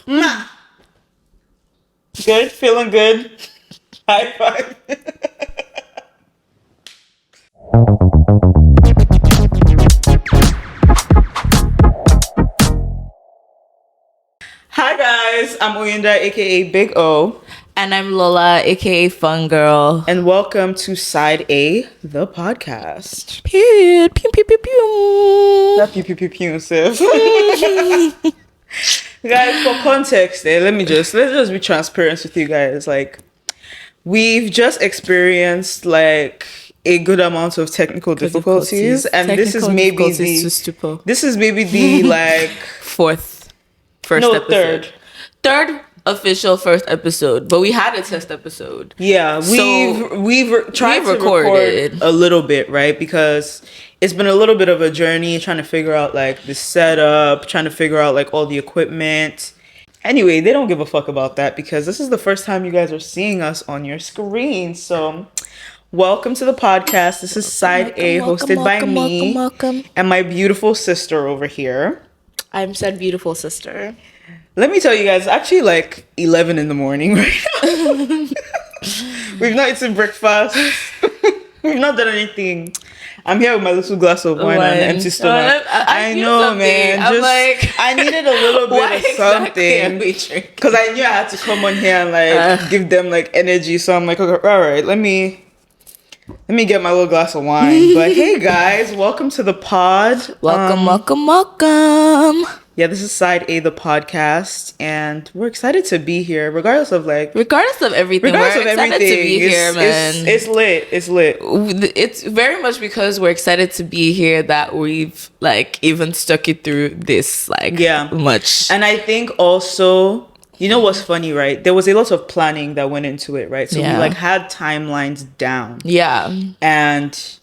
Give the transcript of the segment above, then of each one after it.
Mwah. Good? Feeling good? High five. Hi guys, I'm Oyinda, aka Big O. And I'm Lola, aka Fun Girl. And welcome to Side A, the podcast. Period. Pew pew pew pew. That pew pew pew pew, sis. Guys, for context, let's just be transparent with you guys. Like, we've just experienced like a good amount of technical difficulties, and this is maybe the like first episode. Third official first episode, but we had a test episode. Yeah, we've tried to record a little bit, right? Because it's been a little bit of a journey trying to figure out like the setup, trying to figure out like all the equipment. Anyway, they don't give a fuck about that because this is the first time you guys are seeing us on your screen. So welcome to the podcast. This is Side A, hosted by me and my beautiful sister over here. I'm said beautiful sister. Let me tell you guys, it's actually like 11 in the morning right now. We've not eaten breakfast. We've not done anything. I'm here with my little glass of wine and an empty stomach. I know, man. I needed a little bit of something. Because I knew I had to come on here and like give them like energy. So I'm like, okay, all right, let me get my little glass of wine. But hey guys, welcome to the pod. Welcome. Yeah, this is Side A, the podcast, and we're excited to be here, regardless of everything. We're excited to be here, man. It's lit. It's very much because we're excited to be here that we've like even stuck it through this much. And I think also, you know what's funny, right? There was a lot of planning that went into it, right? So we like had timelines down. Yeah. And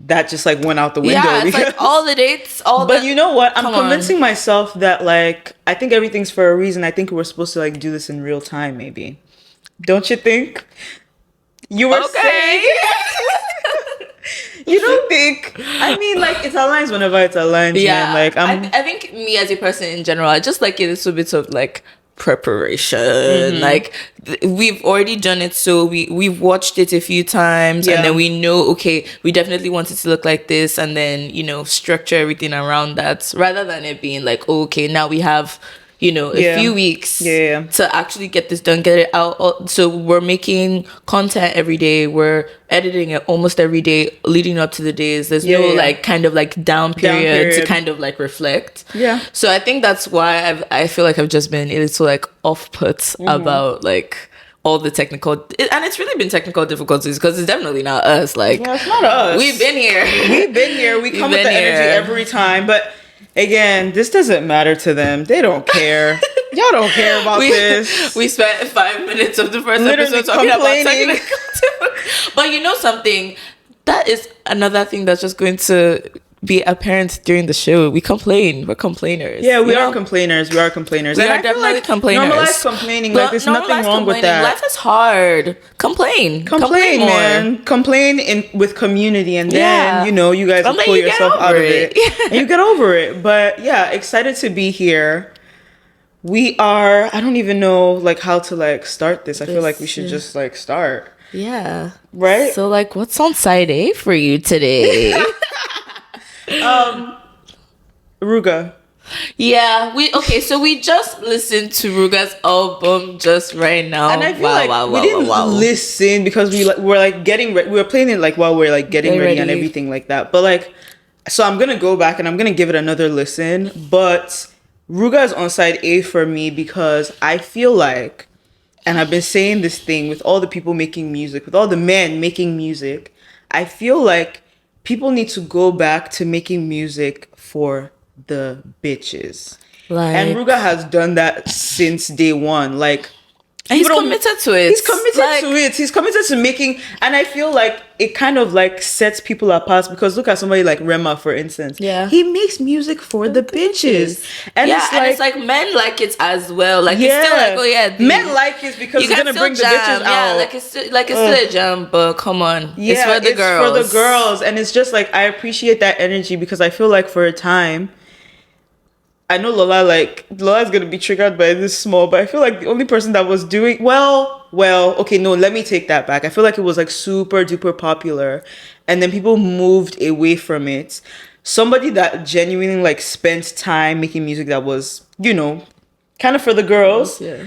that just like went out the window. Yeah, it's like all the dates, But you know what? I'm convincing myself that like I think everything's for a reason. I think we're supposed to like do this in real time, maybe. Don't you think? You were saying. You don't think? I mean, like it aligns whenever it aligns. Yeah, man. Like I think me as a person in general, I just like a little bit of like preparation. Like we've already done it, so we've watched it a few times, and then we know, okay, we definitely want it to look like this, and then structure everything around that, rather than it being like, okay, now we have a few weeks to actually get this done, get it out. So we're making content every day, we're editing it almost every day leading up to the days. There's no like kind of like down period to kind of like reflect. So I think that's why I feel like I've just been a little like off-put about like all the technical, and it's really been technical difficulties because it's definitely not us. Like, it's not us. We've been here. We come with the energy every time, but again, this doesn't matter to them. They don't care. Y'all don't care about this. We spent 5 minutes of the first episode talking about technical. But you know something? That is another thing that's just going to be apparent during the show. We complain. We're complainers. Yeah, we are complainers. We are complainers. We are definitely complainers. Normalize complaining. Like, there's nothing wrong with that. Life is hard. Complain, man. Complain with community, and then you guys will pull yourself out of it. And you get over it. But yeah, excited to be here. We are. I don't even know like how to like start this. I feel like we should just like start. Yeah. Right. So like, what's on Side A for you today? Ruga. Yeah, so we just listened to Ruga's album just right now, and I feel we didn't listen because we're like getting ready. We were playing it like while we're like getting ready and everything like that. But like, so I'm gonna go back and I'm gonna give it another listen. But Ruga is on Side A for me because I feel like, and I've been saying this thing with all the people making music, with all the men making music, I feel like people need to go back to making music for the bitches. And Ruga has done that since day one. Like, and he's committed to it. He's committed to making, and I feel like it kind of like sets people apart because look at somebody like Rema, for instance. Yeah, he makes music for the bitches, and it's like men like it as well. Like it's still like men like it because it's gonna bring the bitches out. Yeah, like it's still a jam, but come on, it's for the girls. For the girls, and it's just like I appreciate that energy because I feel like for a time, I know Lola's gonna be triggered by this small, but I feel like the only person that was doing okay, no, let me take that back. I feel like it was like super duper popular, and then people moved away from it. Somebody that genuinely like spent time making music that was, kind of for the girls. Yeah.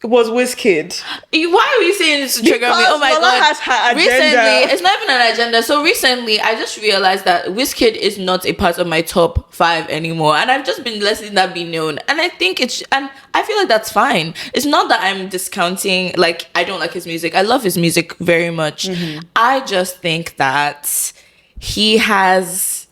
Was Wizkid. Why are you saying this to trigger me? Oh my Lola god! has her agenda. Recently, it's not even an agenda. So recently, I just realized that Wizkid is not a part of my top 5 anymore, and I've just been letting that be known. And I think and I feel like that's fine. It's not that I'm discounting. Like, I don't like his music. I love his music very much. Mm-hmm. I just think that he has.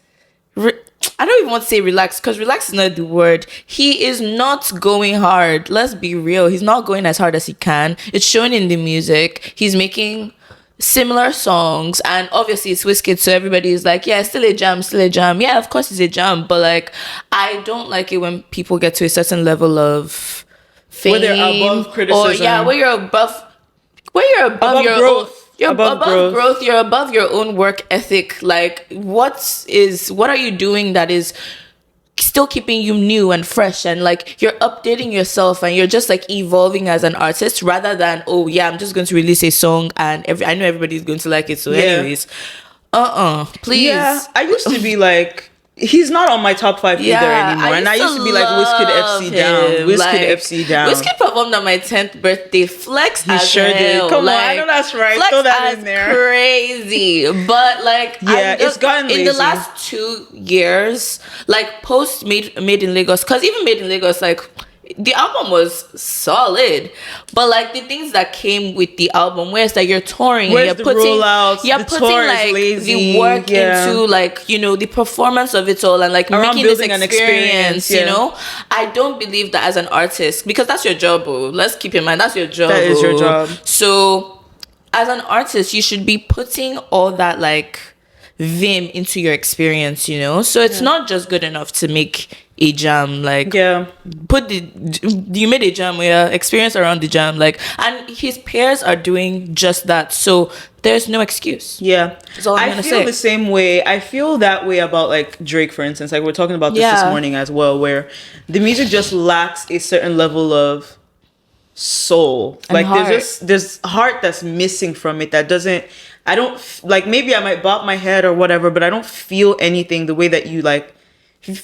I don't even want to say relax, because relax is not the word. He is not going hard. Let's be real. He's not going as hard as he can. It's shown in the music. He's making similar songs, and obviously it's Wizkid, so everybody is like, yeah, still a jam, still a jam. Yeah, of course it's a jam, but like, I don't like it when people get to a certain level of fame, where they're above criticism, or where you're above your growth. Own, you're above growth. You're above your own work ethic. Like, what are you doing that is still keeping you new and fresh, and like you're updating yourself and you're just like evolving as an artist, rather than, oh yeah, I'm just going to release a song and I know everybody's going to like it, so anyways, please. Yeah, I used to be like, he's not on my top 5 either anymore, and I used to be like, Wizkid FC down, Wizkid FC down. Wizkid performed on my 10th birthday. Flex he as sure hell. Did. Come on, I know that's right. Flex Throw that in there. Crazy, but like, it's gotten lazy. In the last 2 years, like post made in Lagos, because even Made in Lagos, like, the album was solid, but like the things that came with the album, where it's like you're touring, you're putting rollouts, you're putting like the work into like, the performance of it all, and like around making this experience, I don't believe that as an artist, because that's your job. Let's keep in mind, that's your job. That is your job. So as an artist, you should be putting all that like vim into your experience, so it's not just good enough to make a jam. Like, you made a jam, experience around the jam, like, and his peers are doing just that, so there's no excuse. That's all I'm gonna say. I feel the same way. I feel that way about like Drake, for instance. Like, we're talking about this morning as well, where the music just lacks a certain level of soul, and like heart. There's heart that's missing from it, that doesn't, I don't like, maybe I might bop my head or whatever, but I don't feel anything the way that you like.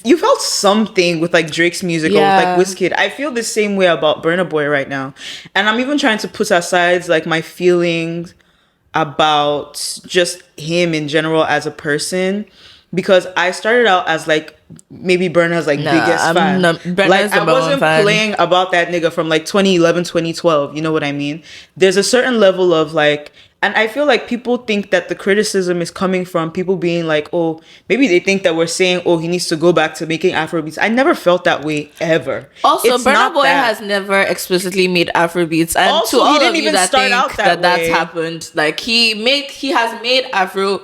You felt something with like Drake's music or with like Wizkid. I feel the same way about Burna Boy right now, and I'm even trying to put aside like my feelings about just him in general as a person, because I started out as like maybe Burna's like biggest fan. Like, I wasn't playing about that nigga from like 2011, 2012. You know what I mean? There's a certain level of like, and I feel like people think that the criticism is coming from people being like, oh, maybe they think that we're saying, oh, he needs to go back to making Afrobeats. I never felt that way, ever. Also, Burna Boy has never explicitly made Afrobeats. And also, to all he didn't of you even that start think out that that's happened, like, he has made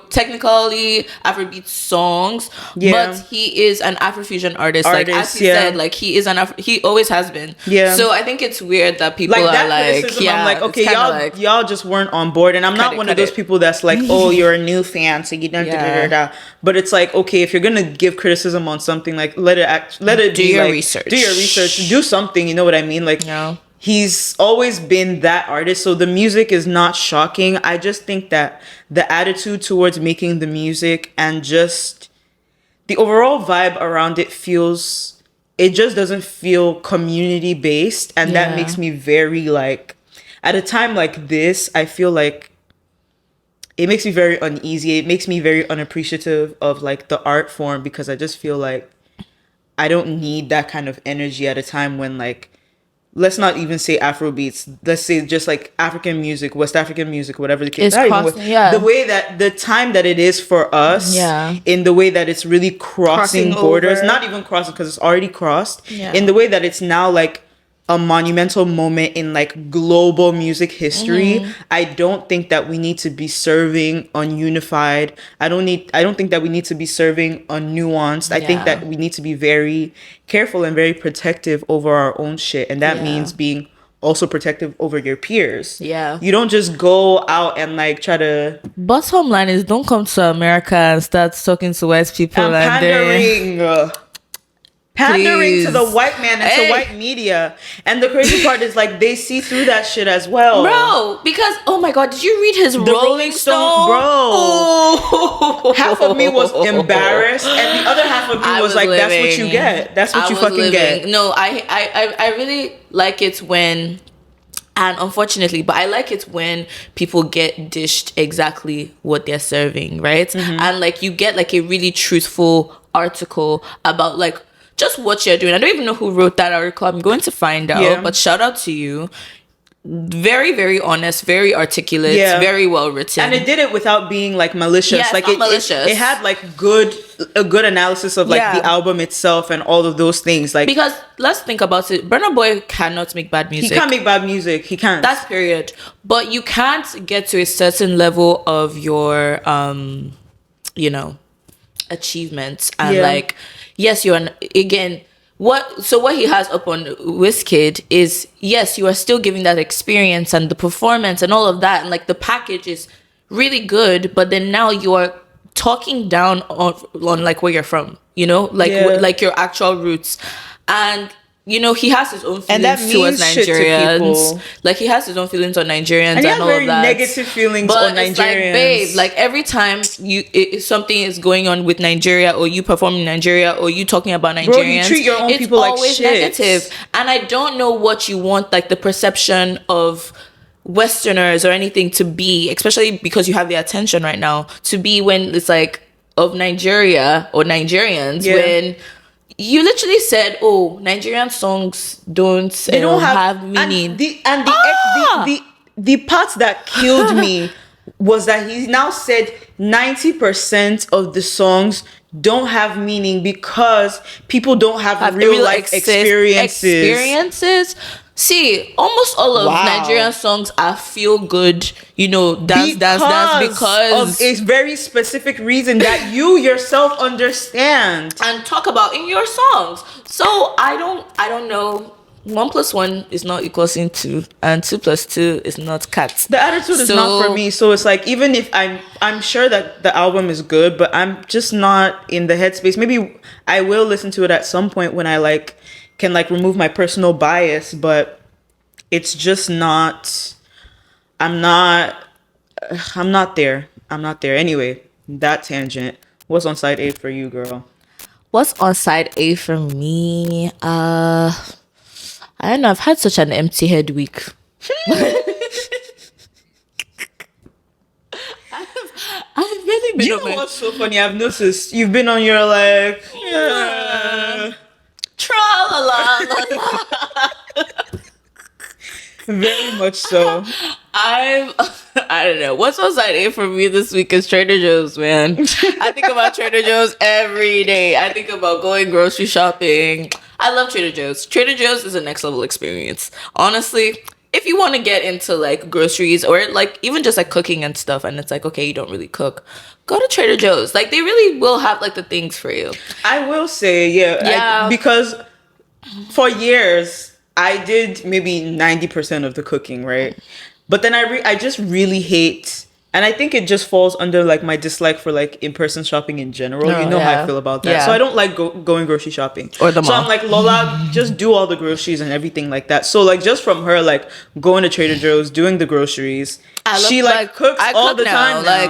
technically Afrobeat songs, but he is an Afrofusion artist. Like, as he said, like, he is he always has been. Yeah. So I think it's weird that people are like, I'm like, okay, y'all just weren't on board. And I'm not one of those people that's like, oh, you're a new fan, so you don't But it's like, okay, if you're gonna give criticism on something, like let it do your research. Do your research. Do something. You know what I mean? Like, he's always been that artist, so the music is not shocking. I just think that the attitude towards making the music and just the overall vibe around it just doesn't feel community based, and that makes me very like, at a time like this, I feel like it makes me very uneasy. It makes me very unappreciative of like the art form, because I just feel like I don't need that kind of energy at a time when, like, let's not even say Afrobeats, let's say just like African music, West African music, whatever the case. The way that the time that it is for us, in the way that it's really crossing borders, over. Not even crossing because it's already crossed, in the way that it's now like a monumental moment in like global music history. I don't think that we need to be serving ununified. I don't think that we need to be serving unnuanced. I think that we need to be very careful and very protective over our own shit, and that means being also protective over your peers. You don't just go out and like try to. Bottom line is, don't come to America and start talking to white people and pandering. pandering to the Please. white man and to white media. And the crazy part is like they see through that shit as well, bro. Because oh my god, did you read his Rolling Stone, bro? Oh. Half of me was embarrassed, and the other half of me was like, "That's what you get. That's what you fucking get." No, I really like it when, and unfortunately, but I like it when people get dished exactly what they're serving, right? And like you get like a really truthful article about like just what you're doing. I don't even know who wrote that article. I'm going to find out, but shout out to you. Very, very honest, very articulate, very well written. And it did it without being like malicious. Yeah, like it's not malicious. It had like a good analysis of like the album itself and all of those things. Like, because let's think about it. Burna Boy cannot make bad music. He can't make bad music. He can't. That's period. But you can't get to a certain level of your you know, achievements and like, yes, you're again what he has up on Wizkid is, yes, you are still giving that experience and the performance and all of that, and like the package is really good, but then now you are talking down on like where you're from, you know, like like your actual roots. And you know, he has his own feelings towards Nigerians. Like he has his own feelings on Nigerians and all of that. Negative feelings on Nigerians. Like, babe, like every time something is going on with Nigeria, or you perform in Nigeria, or you talking about Nigerians, bro, you treat your own people like shit. It's always negative. And I don't know what you want, like the perception of Westerners or anything to be, especially because you have the attention right now, to be when it's like of Nigeria or Nigerians when you literally said, "Oh, Nigerian songs don't have meaning." And the part that killed me was that he now said 90% of the songs don't have meaning because people don't have real life experiences. See, almost all of Nigerian songs are feel good, you know, dance because of a very specific reason that you yourself understand and talk about in your songs. So I don't know. 1 + 1 is not equals 2, and 2 + 2 is not cat. The attitude is not for me. So it's like, even if I'm sure that the album is good, but I'm just not in the headspace. Maybe I will listen to it at some point when I like can like remove my personal bias, but it's just not. I'm not there. Anyway, that tangent. What's on side A for you, girl? What's on side A for me? I don't know. I've had such an empty head week. I've really been. You know what's so funny? I've noticed you've been on your like tra-la-la-la-la. Very much so. I don't know. What's on side A for me this week is Trader Joe's, man. I think about Trader Joe's every day. I think about going grocery shopping. I love Trader Joe's. Trader Joe's is a next level experience. Honestly, if you want to get into like groceries or like even just like cooking and stuff, and it's like, okay, you don't really cook, go to Trader Joe's. Like they really will have like the things for you. I will say, because for years I did maybe 90% of the cooking, right? But then I just really hate, and I think it just falls under like my dislike for like in-person shopping in general. You know how I feel about that. Yeah. So I don't like going grocery shopping. Or the mall. So I'm like, Lola, just do all the groceries and everything like that. So like just from her like going to Trader Joe's, doing the groceries, she cooks all the time now.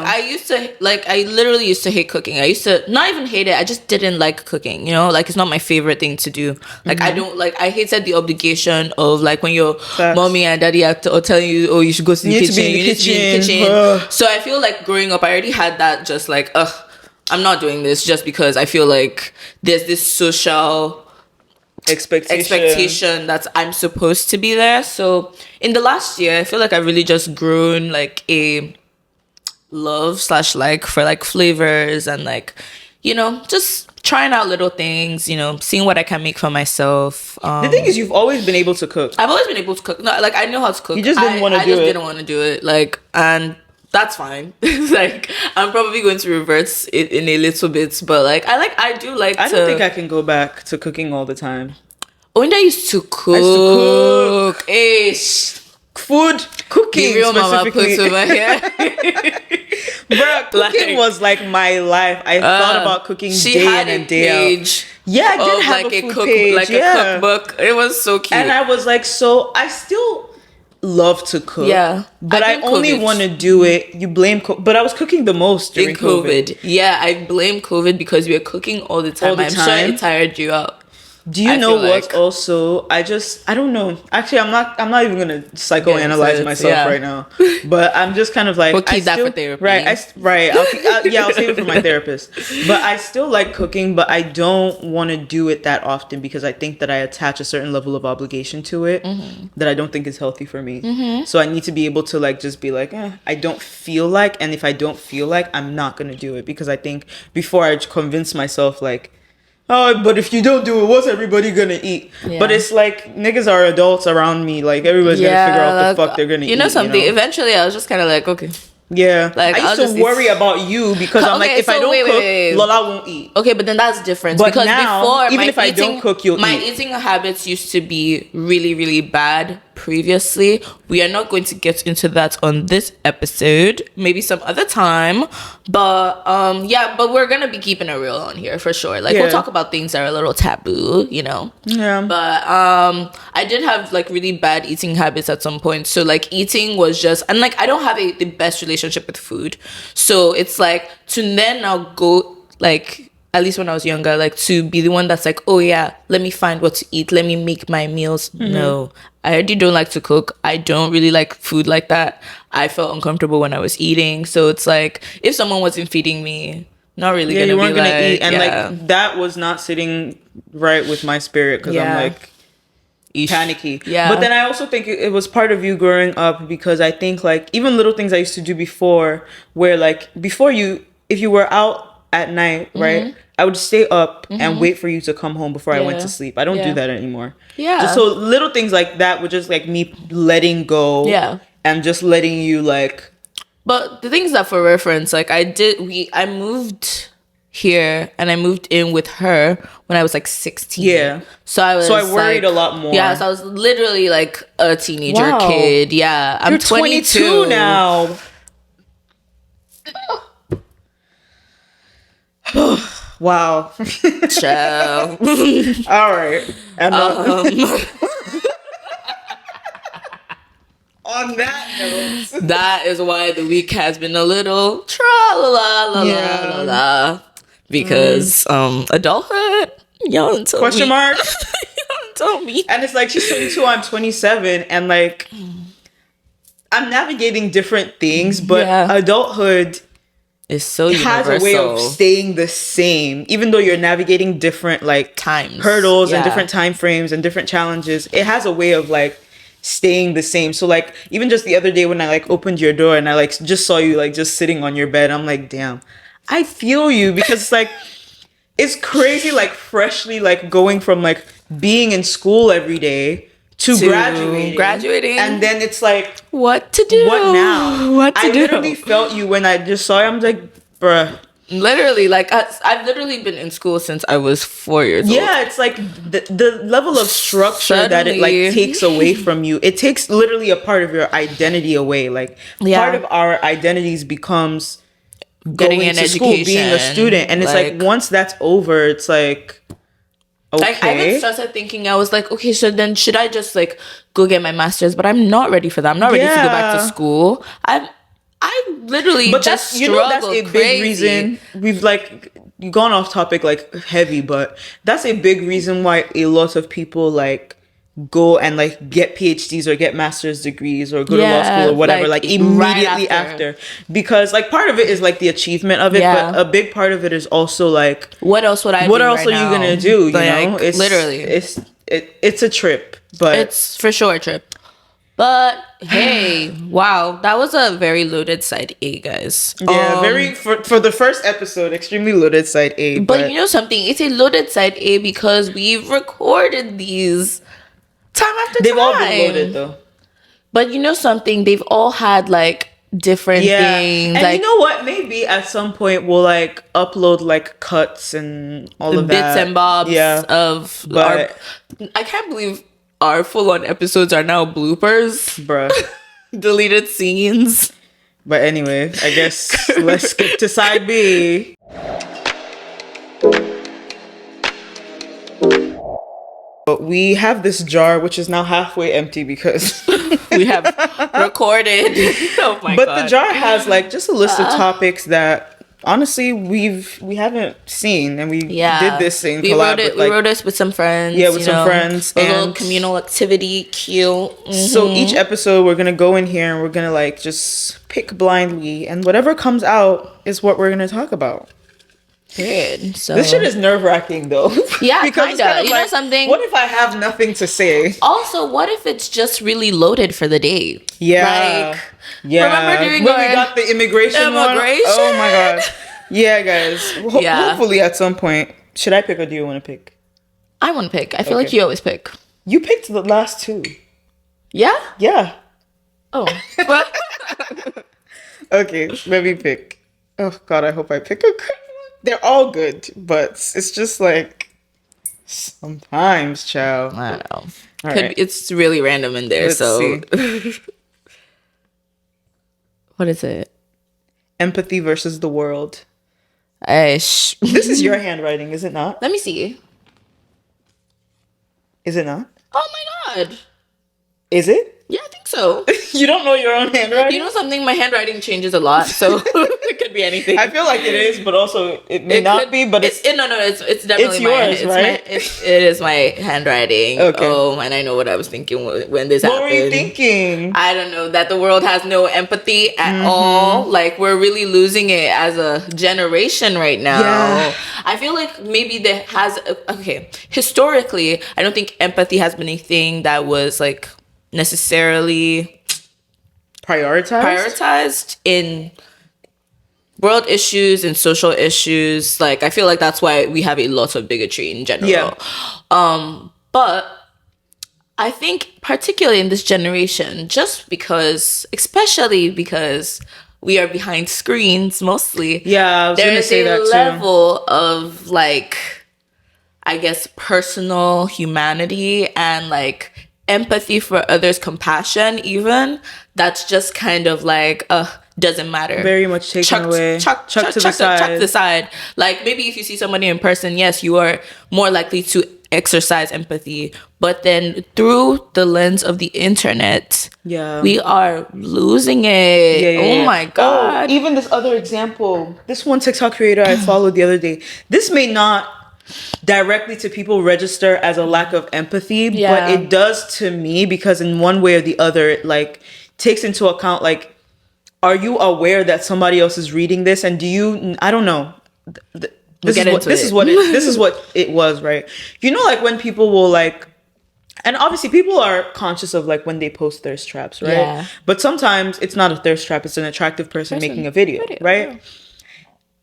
Like I literally used to hate cooking. I used to not even hate it. I just didn't like cooking, you know? Like it's not my favorite thing to do. Like I hated the obligation of like when your mommy and daddy are telling you, oh, you should go to the kitchen. You need to be in the kitchen. So I feel like growing up, I already had that just like, I'm not doing this just because I feel like there's this social expectation that I'm supposed to be there. So in the last year, I feel like I've really just grown like a love / like for like flavors and like, you know, just trying out little things, you know, seeing what I can make for myself. The thing is, you've always been able to cook. I've always been able to cook. No, like I know how to cook. You just didn't want to do it. I just didn't want to do it. Like, and that's fine. Like I'm probably going to revert it in a little bit, but like I don't think I can go back to cooking all the time. When I used to cook. Food cooking. The real mama puts over here. Bro, cooking was like my life. I thought about cooking day in and day out. Yeah, I did have like a food page. like a cookbook. It was so cute. And I was like, so I still love to cook. Yeah. But I only want to do it. You blame but I was cooking the most during COVID. Yeah, I blame COVID because we were cooking all the time. I'm sure it tired you out. Do you know what's also? I don't know. Actually, I'm not even gonna psychoanalyze myself right now. But I'm just kind of like, we'll keep that for therapy, right? I'll save it for my therapist. But I still like cooking, but I don't want to do it that often because I think that I attach a certain level of obligation to it that I don't think is healthy for me. So I need to be able to like just be like, I don't feel like, and if I don't feel like, I'm not gonna do it because I think before I convince myself like, oh, but if you don't do it, what's everybody gonna eat? Yeah. But it's like niggas are adults around me. Like everybody's gonna figure out the fuck they're gonna eat. You know something? Eventually, I was just kind of like, okay. Yeah, like I used to worry about you because I'm like, if I don't cook, Lola won't eat. Okay, but then that's different. But because now, before, even if I don't cook, you'll eat. My eating habits used to be really, really bad previously. We are not going to get into that on this episode. Maybe some other time. But but we're gonna be keeping it real on here for sure. Like we'll talk about things that are a little taboo, you know. Yeah. But I did have like really bad eating habits at some point. So like eating was just, and like I don't have the best relationship with food. So it's like to then now go like, at least when I was younger, like to be the one that's like, oh yeah, let me find what to eat. Let me make my meals. No, I already don't like to cook. I don't really like food like that. I felt uncomfortable when I was eating. So it's like, if someone wasn't feeding me, not really gonna you weren't be gonna like, eat. And like that was not sitting right with my spirit because I'm like panicky. Yeah. But then I also think it was part of you growing up because I think like even little things I used to do before where like if you were out at night, right? I would stay up and wait for you to come home before I went to sleep. I don't do that anymore. Yeah. Just so little things like that were just like me letting go. Yeah. And just letting you like. But the things that for reference, like I moved here and I moved in with her when I was like 16. Yeah. So I worried like, a lot more. Yeah. So I was literally like a teenager kid. Yeah. I'm 22 now. Wow. Ciao. All right. And on that note, that is why the week has been a little tra-la-la-la-la-la-la. Because adulthood, y'all don't tell question me. Mark. Y'all don't tell me. And it's like she's 22, I'm 27, and like I'm navigating different things, but adulthood is so universal. Has a way of staying the same, even though you're navigating different like times, hurdles and different time frames and different challenges. It has a way of like staying the same. So like even just the other day when I like opened your door and I like just saw you like just sitting on your bed, I'm like, damn, I feel you because it's like it's crazy like freshly like going from like being in school every day to graduating and then it's like what to do, what now, what to do. I literally felt you when I just saw you. I'm like, bruh, literally like I've literally been in school since I was 4 years old. Yeah, it's like the level of structure that it like takes away from you. It takes literally a part of your identity away. Like part of our identities becomes getting going an to education, school, being a student, and it's like once that's over, it's like. Okay. Like I even started thinking, I was like, okay, so then should I just like go get my master's? But I'm not ready for that. I'm not ready to go back to school. I literally just struggle that's a big reason. We've like gone off topic like heavy, but that's a big reason why a lot of people like go and like get PhDs or get master's degrees or go to law school or whatever, like immediately after. Because like part of it is like the achievement of it, but a big part of it is also like what else are you gonna do? You know, it's literally it's a trip, but it's for sure a trip. But hey, wow, that was a very loaded side A, guys. Yeah, very for the first episode, extremely loaded side A. But you know something? It's a loaded side A because we've recorded these time after time. They've all been loaded though. But you know something? They've all had like different things. And like, you know what? Maybe at some point we'll like upload like cuts and all of that. Bits and bobs of but I can't believe our full-on episodes are now bloopers. Bruh. Deleted scenes. But anyway, I guess let's skip to side B. we have this jar which is now halfway empty because we have recorded. Oh my but God. the jar has like just a list of topics that honestly we haven't seen, and we did this in collab with, we wrote this with some friends. Yeah, with some friends. A little communal activity. Cute. So each episode we're gonna go in here and we're gonna like just pick blindly, and whatever comes out is what we're gonna talk about. Period. So this shit is nerve-wracking though. Yeah, because kinda. kind of you like, know something? What if I have nothing to say? Also, what if it's just really loaded for the day? Yeah. Like, yeah. remember during when we got the immigration one? Oh my God. Yeah, guys. Hopefully at some point. Should I pick or do you want to pick? I want to pick. I feel like you always pick. You picked the last two. Yeah? Yeah. Oh. Okay, let me pick. Oh God, I hope I pick a good one. They're all good, but it's just like sometimes, child. I don't know. Right. It's really random in there. Let's see. What is it? Empathy versus the world. This is your handwriting, is it not? Let me see. Is it not? Oh my God. Is it? Yeah, I think so. You don't know your own handwriting? You know something? My handwriting changes a lot, so it could be anything. I feel like it is, but also it may not be. But it's definitely yours, right? It is my handwriting. Okay. Oh, and I know what I was thinking when this happened. What were you thinking? I don't know, that the world has no empathy at all. Like, we're really losing it as a generation right now. Yeah. I feel like maybe there has historically, I don't think empathy has been a thing that was like necessarily prioritized in world issues and social issues. Like, I feel like that's why we have a lot of bigotry in general. Yeah. But I think particularly in this generation, especially because we are behind screens mostly. Yeah, I was gonna say that too. There's a level of like, I guess, personal humanity and like empathy for others, compassion even, that's just kind of like doesn't matter, very much taken away, chuck to the side. Like, maybe if you see somebody in person, yes, you are more likely to exercise empathy, but then through the lens of the internet, we are losing it. Oh my God. Even this other example, this one TikTok creator I followed the other day, this may not directly to people register as a lack of empathy, but it does to me, because in one way or the other it like takes into account, like, are you aware that somebody else is reading this, and do you, I don't know, this is what it was, right? You know, like when people will like, and obviously people are conscious of like when they post thirst traps, right? Yeah. But sometimes it's not a thirst trap, it's an attractive person making a video, right? Yeah.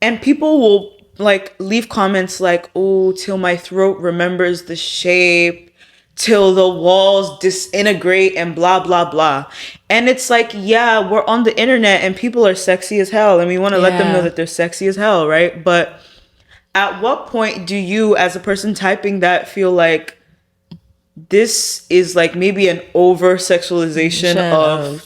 And people will like leave comments like, oh, till my throat remembers the shape, till the walls disintegrate, and blah blah blah. And it's like, yeah, we're on the internet and people are sexy as hell, and we want to let them know that they're sexy as hell, right? But at what point do you, as a person typing that, feel like this is like maybe an over sexualization of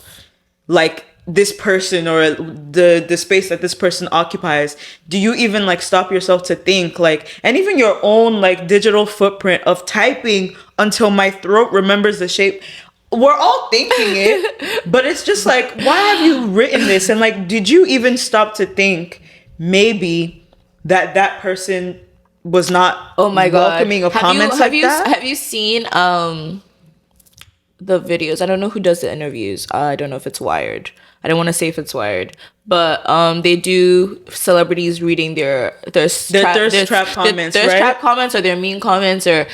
like this person or the space that this person occupies? Do you even like stop yourself to think, like, and even your own like digital footprint of typing until my throat remembers the shape? We're all thinking it, but it's just like, why have you written this? And like, did you even stop to think maybe that person was not welcoming of comments like that? Have you seen the videos? I don't know who does the interviews. I don't know if it's Wired. I don't want to say if it's Wired, but they do celebrities reading their thirst trap comments, right? Trap comments or their mean comments, and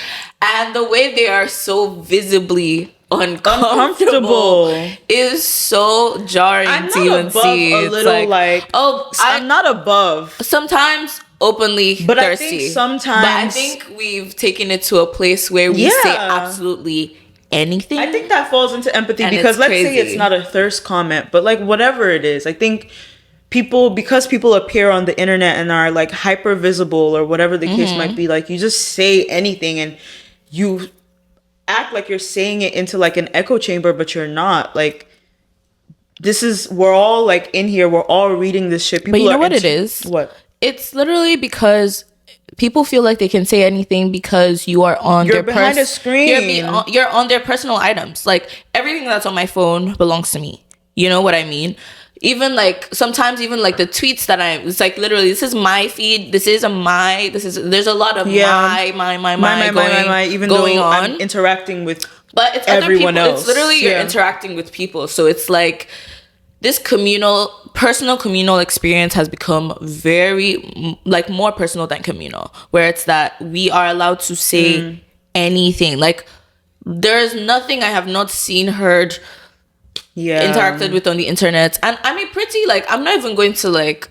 the way they are so visibly uncomfortable is so jarring to even see. A little like I'm not above. Sometimes openly but thirsty. I think sometimes. But I think we've taken it to a place where we say absolutely anything. I think that falls into empathy, because let's say it's not a thirst comment, but like whatever it is, I think because people appear on the internet and are like hyper visible or whatever the case might be, like you just say anything and you act like you're saying it into like an echo chamber, but you're not. Like, we're all like in here, we're all reading this shit. People but you know what it is? What? It's literally because people feel like they can say anything because you are on You're their behind a screen. You're on their personal items. Like everything that's on my phone belongs to me. You know what I mean? Even like sometimes even like the tweets that it's like literally this is my feed. There's a lot of my even going though on. I'm interacting with But it's everyone other people. else. It's literally you're interacting with people. So it's like this personal communal experience has become very like more personal than communal, where it's that we are allowed to say anything. Like there's nothing I have not seen, heard, interacted with on the internet. And I mean, pretty like I'm not even going to like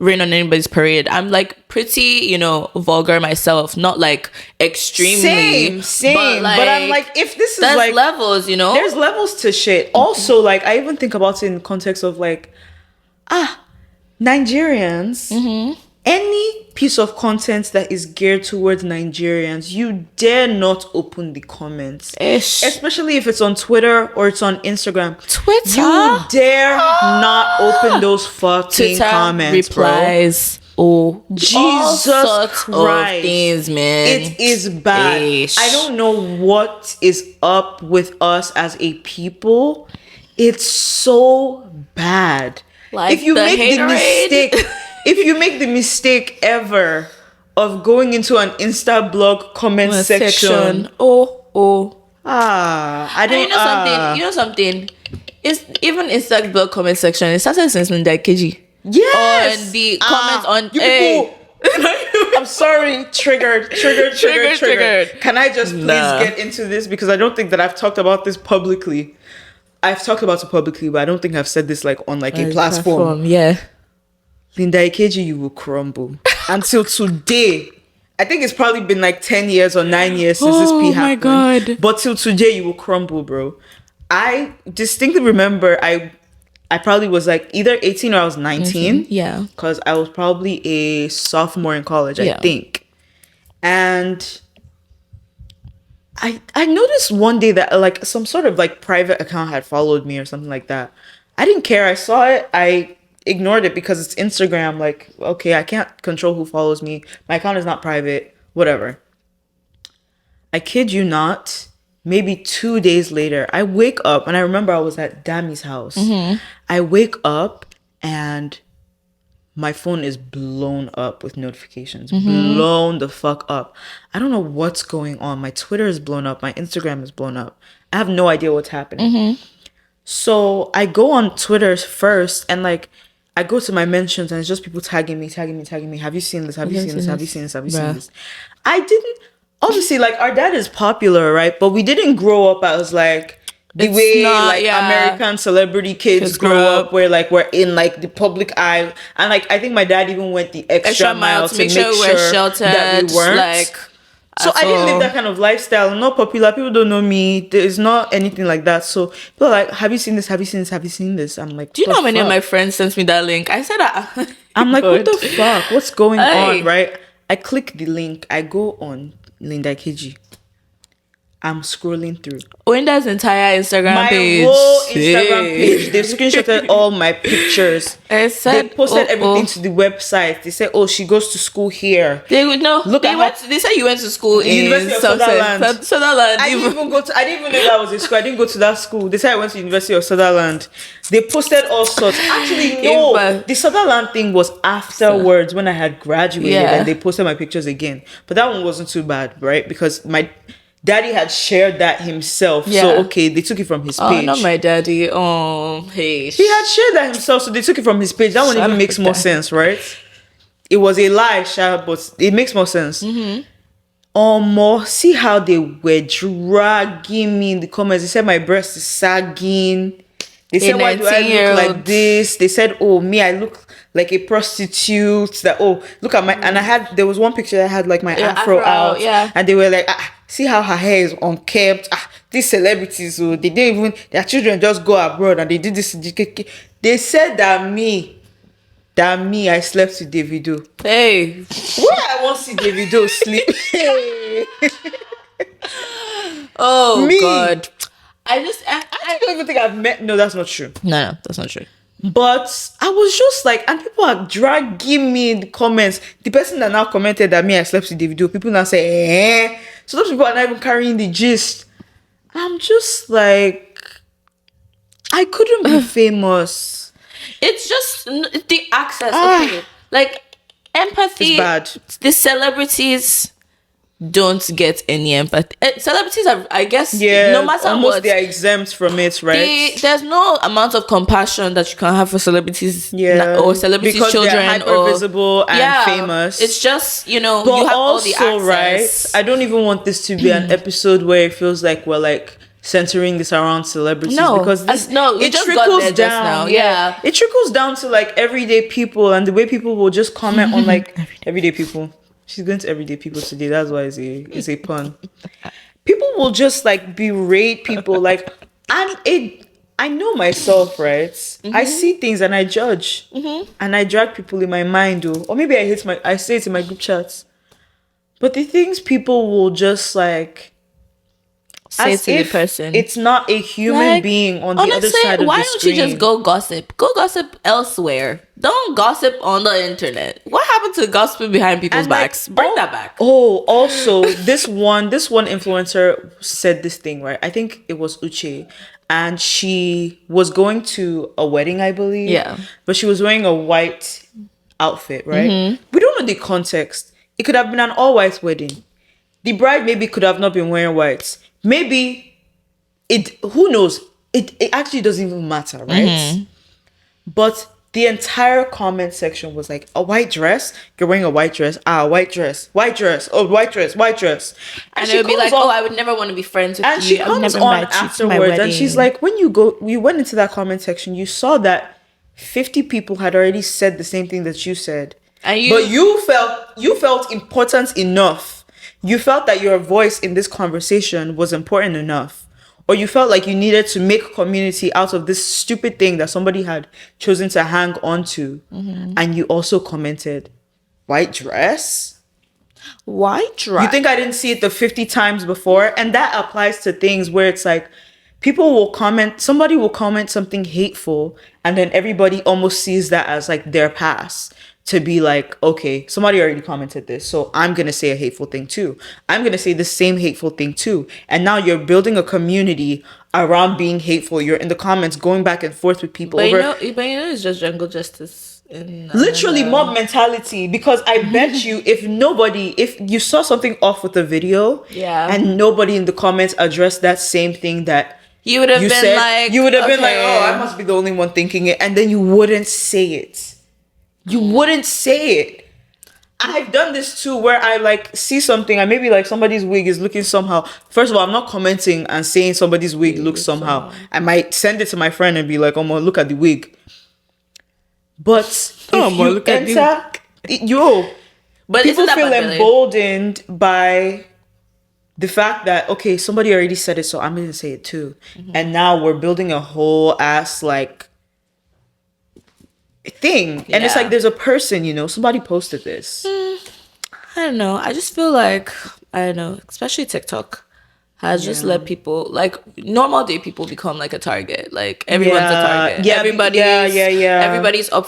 rain on anybody's parade. I'm like pretty, vulgar myself, not like extremely same but I'm like, if this is like levels, there's levels to shit. Also, like I even think about it in context of like Nigerians. Any piece of content that is geared towards Nigerians, you dare not open the comments. Especially if it's on Twitter or it's on Instagram. Twitter? You dare not open those fucking Twitter comments, replies. bro. Oh, Jesus Christ. Of things, man. It is bad. I don't know what is up with us as a people. It's so bad. Like if you make the mistake... If you make the mistake ever of going into an Insta blog comment section, I don't. You know something. It's even Insta blog comment section. It started since Ndai Yes. On the comments on you people. I'm sorry. Triggered. Can I just please get into this, because I don't think that I've talked about this publicly. I've talked about it publicly, but I don't think I've said this like on like a platform. Yeah. Linda Ikeji, you will crumble. Until today, I think it's probably been like 10 years or 9 years since this happened. Oh my God. But till today, you will crumble, bro. I distinctly remember I probably was like either 18 or I was 19. Yeah. Because I was probably a sophomore in college, I think. And I noticed one day that like some sort of like private account had followed me or something like that. I didn't care. I saw it. I ignored it because it's Instagram. Like, okay, I can't control who follows me. My account is not private. Whatever. I kid you not. Maybe 2 days later, I wake up, and I remember I was at Dami's house. I wake up and my phone is blown up with notifications. Blown the fuck up. I don't know what's going on. My Twitter is blown up. My Instagram is blown up. I have no idea what's happening. So I go on Twitter first, and like I go to my mentions, and it's just people tagging me. Have you seen this? Have you seen this? Have you seen this? Have you seen this? I didn't. Obviously, like our dad is popular, right? But we didn't grow up as like the way American celebrity kids grow up, where like we're in like the public eye, and like I think my dad even went the extra mile to make sure we're sheltered, that we weren't. Like, so I didn't live that kind of lifestyle. I'm not popular. People don't know me. There's not anything like that. So people are like, have you seen this? Have you seen this? Have you seen this? I'm like, do you know how many of my friends sent me that link? I said, I'm like, what the fuck? What's going on, right? I click the link. I go on Linda Ikeji. I'm scrolling through Oinda's entire Instagram page. My whole Instagram page. They've screenshotted all my pictures. They posted everything to the website. They said, "Oh, she goes to school here." They would know. They said you went to school in University of Sutherland. Sutherland. I didn't even know that was a school. I didn't go to that school. They said I went to University of Sutherland. They posted all sorts. Actually, no. The Sutherland thing was afterwards when I had graduated, and they posted my pictures again. But that one wasn't too bad, right? Because my daddy had shared that himself. So okay, they took it from his page. Oh, not my daddy. Oh, hey. He had shared that himself, so they took it from his page. That one even makes more sense, right? It was a lie, but it makes more sense. More, see how they were dragging me in the comments. They said my breast is sagging. They said, why do I look like this? They said, oh, me, I look like a prostitute. That, oh, look at my, and there was one picture that had like my afro out. Yeah. And they were like, see how her hair is unkempt. These celebrities, they didn't even, their children just go abroad and they did this. They said that me, I slept with Davido. Hey. Where I want to see Davido sleep. Oh, me. God. I don't even think I've met. No, that's not true. No, that's not true. But I was just like, and people are dragging me in the comments. The person that now commented that me I slept with Davido, people now say, eh. So those people are not even carrying the gist. I'm just like, I couldn't be famous. It's just the access. Okay, like empathy. It's bad. The celebrities don't get any empathy. Celebrities are, I guess, no matter almost what, they're exempt from it, right? there's no amount of compassion that you can have for celebrities, or celebrity because children, they're hyper visible and famous. It's just, you have also, all the access. right? I don't even want this to be an episode where it feels like we're like centering this around celebrities, because it just trickles got there down. Just now. Yeah, it trickles down to like everyday people and the way people will just comment on like everyday people. She's going to everyday people today. That's why it's a pun. People will just like berate people, like, and I know myself, right? I see things and I judge, and I drag people in my mind, or maybe I say it in my group chats. But the things people will just like say to the person, it's not a human being on the other side of the screen. Why don't you just go gossip? Go gossip elsewhere. Don't gossip on the internet. What happened to gossiping behind people's backs? Bring that back. Oh, also, this one influencer said this thing, right? I think it was Uche, and she was going to a wedding, I believe. Yeah. But she was wearing a white outfit, right? We don't know the context. It could have been an all-white wedding. The bride maybe could have not been wearing white. Maybe who knows? It actually doesn't even matter, right? But the entire comment section was like, a white dress? You're wearing a white dress? White dress. White dress. Oh, white dress. White dress. And it would be like, I would never want to be friends with you. And she comes on afterwards and she's like, when you went into that comment section, you saw that 50 people had already said the same thing that you said. But you felt important enough. You felt that your voice in this conversation was important enough, or you felt like you needed to make community out of this stupid thing that somebody had chosen to hang on to. And you also commented, white dress? White dress? You think I didn't see it the 50 times before? And that applies to things where it's like, somebody will comment something hateful, and then everybody almost sees that as like their pass. To be like, okay, somebody already commented this, so I'm going to say a hateful thing too. I'm going to say the same hateful thing too. And now you're building a community around being hateful. You're in the comments going back and forth with people. But it's just jungle justice. Literally mob mentality. Because I bet you if you saw something off with the video, and nobody in the comments addressed that same thing that you would have been said, like, you would have been like, oh, I must be the only one thinking it. And then you wouldn't say it. You wouldn't say it. I've done this too, where I like see something and maybe like somebody's wig is looking somehow. First of all, I'm not commenting and saying somebody's wig looks somehow. I might send it to my friend and be like, "Oh, look at the wig." But if you enter, but people feel emboldened by the fact that, okay, somebody already said it, so I'm gonna say it too. And now we're building a whole ass like thing, and it's like there's a person, somebody posted this. I don't know. I just feel like, I don't know, especially TikTok has just let people, like, normal day people become like a target. Like everyone's a target. Everybody's up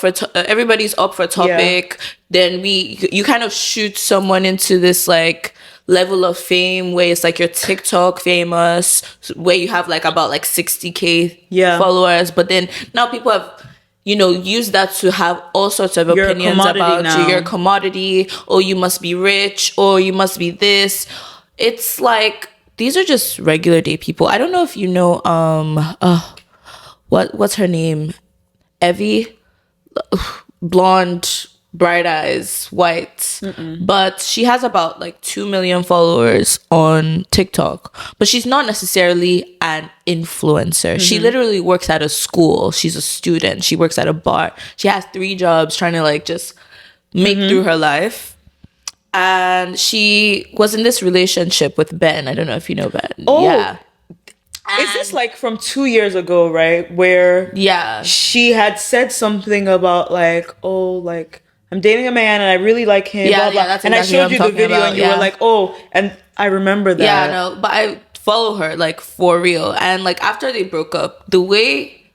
for topic. Then you kind of shoot someone into this like level of fame where it's like you're TikTok famous, where you have like about like 60K followers, but then now people have use that to have all sorts of opinions about you. You're a commodity, or you must be rich, or you must be this. It's like, these are just regular day people. I don't know if you know, what's her name? Evie? Blonde, bright eyes, white. But she has about like 2 million followers on TikTok. But she's not necessarily an influencer. She literally works at a school. She's a student. She works at a bar. She has 3 jobs trying to like just make through her life. And she was in this relationship with Ben. I don't know if you know Ben. Oh, yeah. Is this like from 2 years ago, right? Where she had said something about like, oh, like, I'm dating a man and I really like him. Blah, blah. That's and exactly I showed you the video about, and you were like, oh, and I remember that. Yeah, no, but I follow her like for real. And like after they broke up, the way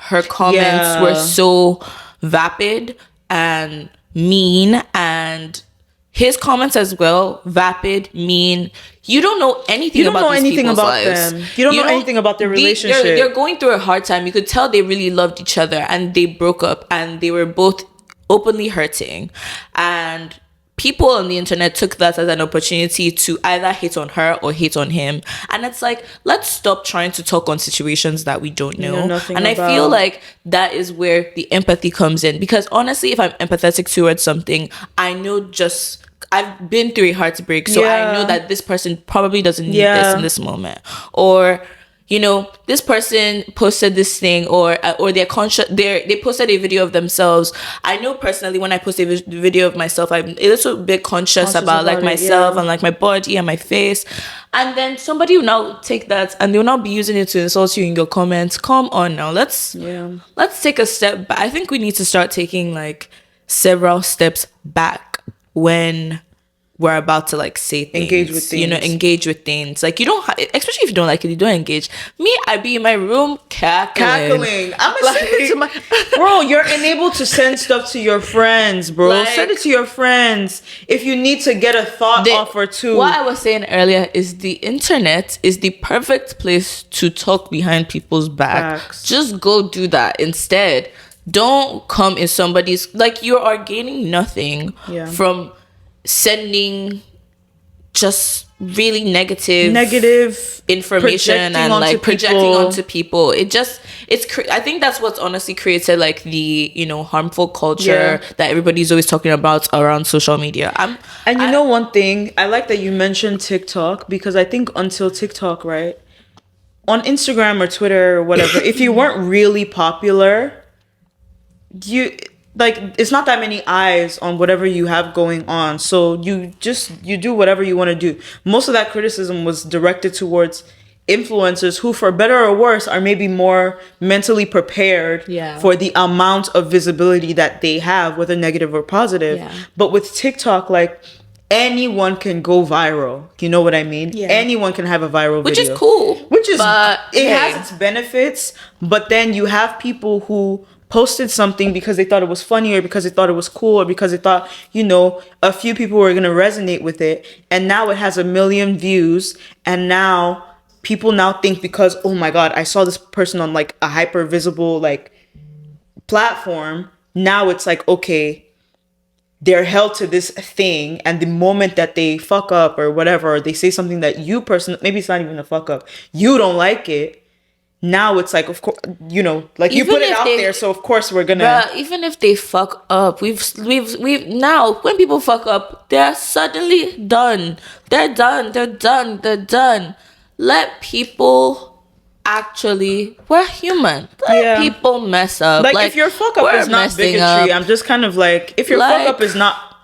her comments were so vapid and mean, and his comments as well, vapid, mean. You don't know anything about these people's lives. You don't know anything about their relationship. They're going through a hard time. You could tell they really loved each other, and they broke up, and they were both openly hurting. And people on the internet took that as an opportunity to either hate on her or hate on him. And it's like, let's stop trying to talk on situations that we don't know. And I feel like that is where the empathy comes in. Because honestly, if I'm empathetic towards something, I know I've been through a heartbreak, so I know that this person probably doesn't need this in this moment. Or, you know, this person posted this thing, or they're conscious. They posted a video of themselves. I know personally, when I post a video of myself, I'm a little bit conscious about like myself and like my body and my face. And then somebody will now take that and they'll now be using it to insult you in your comments. Come on now, let's take a step back. I think we need to start taking like several steps back when we're about to like say things, engage with things. Like, you don't especially if you don't like it, you don't engage. Me, I be in my room cackling. I'm gonna send it to my bro. You're enabled to send stuff to your friends, bro. Like, send it to your friends if you need to get a thought off or two. What I was saying earlier is the internet is the perfect place to talk behind people's back. Facts. Just go do that instead. Don't come in somebody's, like, you are gaining nothing from sending just really negative information and like projecting onto people. I think that's what's honestly created like the, you know, harmful culture that everybody's always talking about around social media. Know one thing, I like that you mentioned TikTok, because I think until TikTok, right, on Instagram or Twitter or whatever, if you weren't really popular, it's not that many eyes on whatever you have going on. So you do whatever you want to do. Most of that criticism was directed towards influencers who, for better or worse, are maybe more mentally prepared for the amount of visibility that they have, whether negative or positive. But with TikTok, like, anyone can go viral. You know what I mean? Anyone can have a viral video. Which is cool. It has its benefits, but then you have people who posted something because they thought it was funny, or because they thought it was cool, or because they thought, you know, a few people were going to resonate with it. And now it has 1 million views. And now people now think, because, oh my God, I saw this person on like a hyper visible like platform. Now it's like, okay, they're held to this thing. And the moment that they fuck up or whatever, or they say something that you personally, maybe it's not even a fuck up, you don't like it. Now it's like, of course, you know, like, you put it out there, so of course we're gonna. Even if they fuck up, we've now, when people fuck up, they're suddenly done. They're done. Let people actually, we're human. Let people mess up. Like, if your fuck up is not bigotry, I'm just kind of like, if your fuck up is not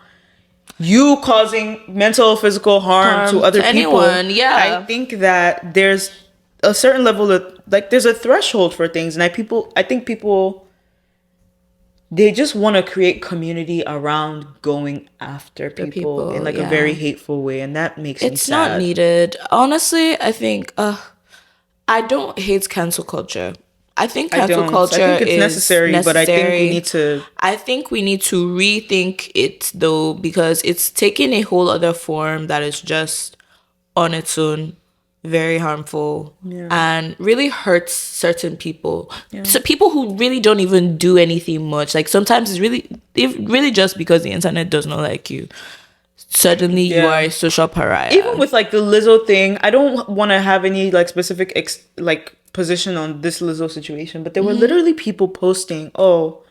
you causing mental or physical harm to other people, I think that there's a certain level of, like, there's a threshold for things. And I think people, they just want to create community around going after people in like a very hateful way. And that makes me sad. It's not needed. Honestly, I think, I don't hate cancel culture. I think cancel culture I think it's necessary, but I think we need to rethink it, though, because it's taking a whole other form that is just on its own very harmful and really hurts certain people. So people who really don't even do anything much. Like, sometimes it's really just because the internet does not like you, suddenly you are a social pariah. Even with like the Lizzo thing, I don't want to have any like specific position on this Lizzo situation, but there were literally people posting, oh,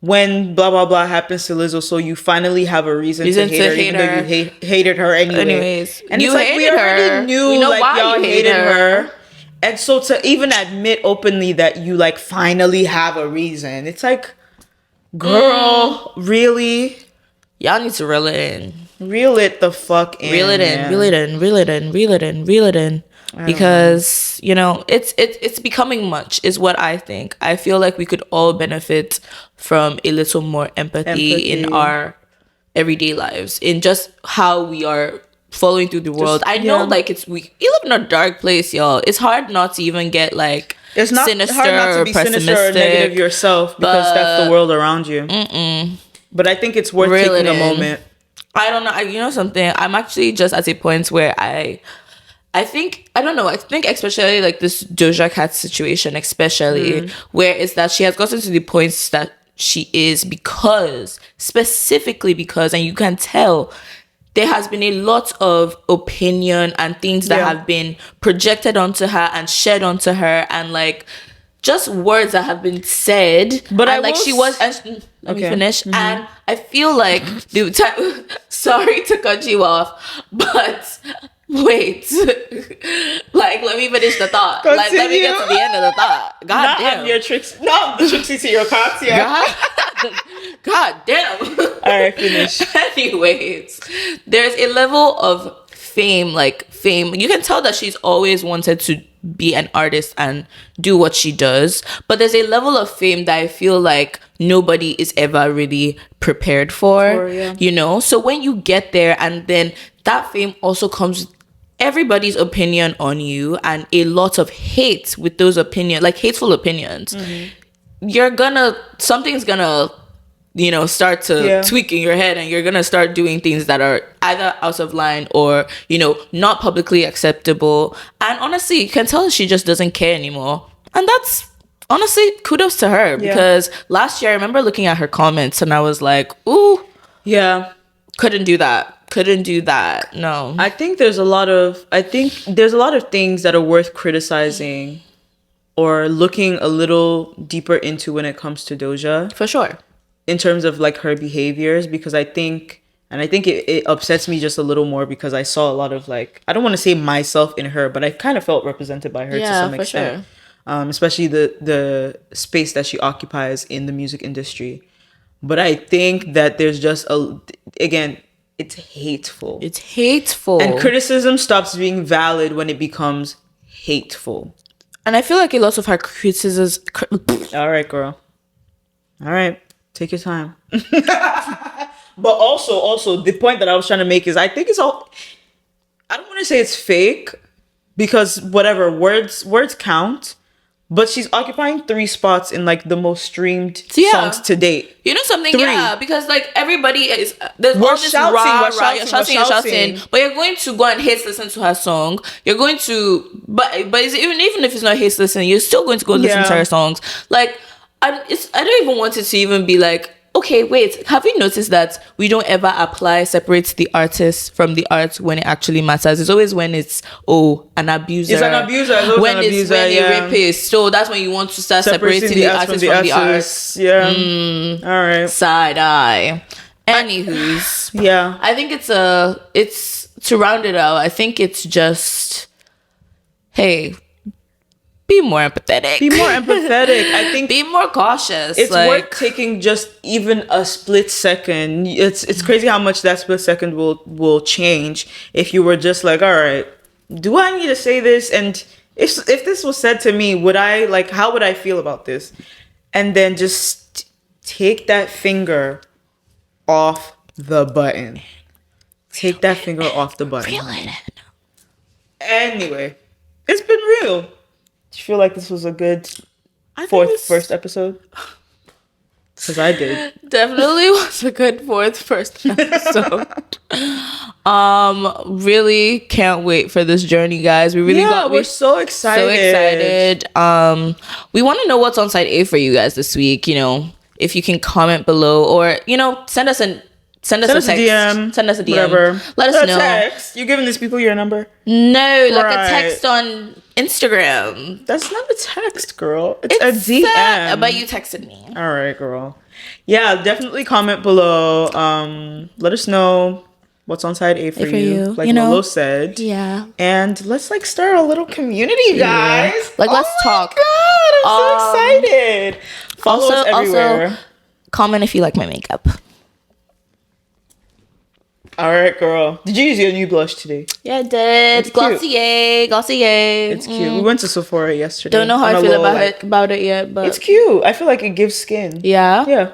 when blah blah blah happens to Lizzo, so you finally have a reason to hate her, even though you hated her anyways. And you it's like, we already knew, we know, like, why y'all hated her. And so to even admit openly that you like finally have a reason, it's like, girl, really? Y'all need to reel it in. Reel it the fuck in. Reel it in. Because, you know, it's becoming much, is what I think. I feel like we could all benefit from a little more empathy in our everyday lives, in just how we are following through the world. I know, like, we live in a dark place, y'all. It's hard not to even get like It's not sinister hard not to be or sinister or negative yourself because that's the world around you. But I think it's worth taking a moment. I don't know. You know something? I'm actually just at a point where I think, I don't know, I think especially like this Doja Cat situation, especially where it's that she has gotten to the points that she is specifically because, and you can tell, there has been a lot of opinion and things that have been projected onto her and shared onto her, and like just words that have been said. But let me finish. And I feel like sorry to cut you off, but wait, like let me finish the thought. Continue. Like let me get to the end of the thought. God damn. Not the Trixie to your Katya. God damn. All right, finish. Anyways, there's a level of fame. You can tell that she's always wanted to be an artist and do what she does, but there's a level of fame that I feel like nobody is ever really prepared for, you know? So when you get there, and then that fame also comes with everybody's opinion on you and a lot of hate with those opinions, like hateful opinions, something's gonna start to tweak in your head, and you're gonna start doing things that are either out of line or not publicly acceptable. And honestly, you can tell she just doesn't care anymore, and that's honestly kudos to her, because last year I remember looking at her comments and I was like, ooh, couldn't do that. No, I think there's a lot of things that are worth criticizing or looking a little deeper into when it comes to Doja, for sure, in terms of like her behaviors, because I think it upsets me just a little more because I saw a lot of, like, I don't want to say myself in her, but I kind of felt represented by her to some extent. Sure. Especially the space that she occupies in the music industry. But I think that there's just it's hateful. It's hateful. And criticism stops being valid when it becomes hateful. And I feel like a lot of her criticisms... All right, girl. All right. Take your time. But also, the point that I was trying to make is I think it's all... I don't want to say it's fake, because whatever, words count. But she's occupying 3 spots in like the most streamed songs to date. You know something? 3. Yeah, because like everybody is we're shouting, but you're going to go and hate listen to her song. You're going to, but even if it's not hate listen, you're still going to go listen to her songs. Like I don't even want it to even be like, okay, wait, have you noticed that we don't ever separate the artist from the art when it actually matters? It's always when it's, an abuser. It's an abuser. When a rapist. So that's when you want to start separating the artist from the art. Yeah. All right. Side eye. Anywho's. Yeah. I think it's to round it out, I think it's just, hey, be more empathetic. I think be more cautious. It's worth taking just even a split second. It's crazy how much that split second will change if you were just like, all right, do I need to say this? And if this was said to me, how would I feel about this? And then just take that finger off the button. Take that finger off the button. Reel it in. Anyway, it's been real. Do you feel like this was a good first episode? Because I did. Definitely was a good first episode. Really can't wait for this journey, guys. We're so excited. We want to know what's on side A for you guys this week. If you can comment below, or send us a text. DM. Send us a DM. Whatever. Let us know. Text. You giving these people your number? No, like a text on Instagram. That's not a text, girl. It's a DM. But you texted me. All right, girl. Yeah, definitely comment below. Let us know what's on side A for you. Like Lolo said. Yeah. And let's start a little community, guys. Yeah. Let's talk. God, I'm so excited. Follow us everywhere. Also, comment if you like my makeup. All right, girl. Did you use your new blush today? Yeah, I did. It's Glossier. It's cute. We went to Sephora yesterday. Don't know how I feel about it yet, but it's cute. I feel like it gives skin. Yeah? Yeah.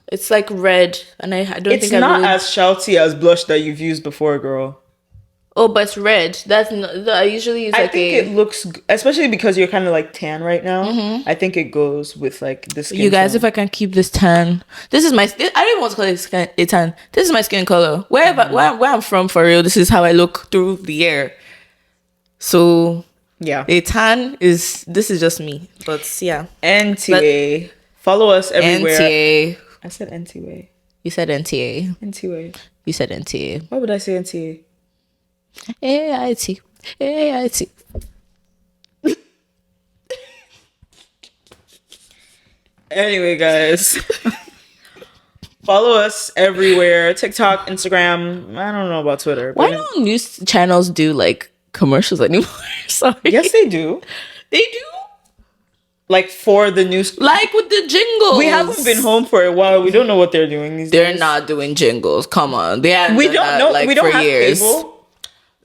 It's like red, and I don't think it's not as shouty as blush that you've used before, girl. Oh, but it's red. That's not, I usually use I like think it looks, especially because you're kind of like tan right now. I think it goes with like the skin you guys, tone. if I can keep this tan, this is my. I don't even want to call it a tan. This is my skin color. Wherever where I'm from, for real, this is how I look through the year. So Yeah. a tan is. This is just me, but yeah. NTA. Follow us everywhere. NTA. I said NTA. You said NTA. NTA. You said NTA. Why would I say NTA? AIT. AIT. Anyway, guys. Follow us everywhere. TikTok, Instagram. I don't know about Twitter. Why don't news channels do like commercials anymore? Sorry. Yes, they do. They do? Like for the news. Like with the jingles. We haven't been home for a while. We don't know what they're doing these days. They're not doing jingles. Come on. They haven't We done don't that, know. like, We don't for have years. cable.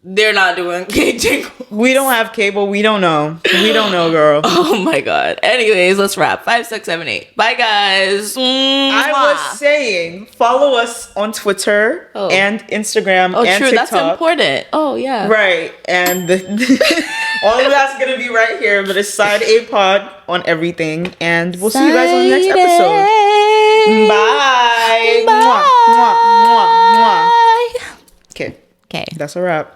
They're not doing jingles. We don't have cable. We don't know. We don't know, girl. Oh my god. Anyways, let's wrap. 5, 6, 7, 8. Bye, guys. I was saying, follow us on Twitter and Instagram and true. TikTok. That's important. Oh, yeah. Right. And all of that's going to be right here, but it's Side A Pod on everything. And we'll see you guys on the next episode. Bye. Bye. Mwah, mwah, mwah, mwah. Okay. Okay. That's a wrap.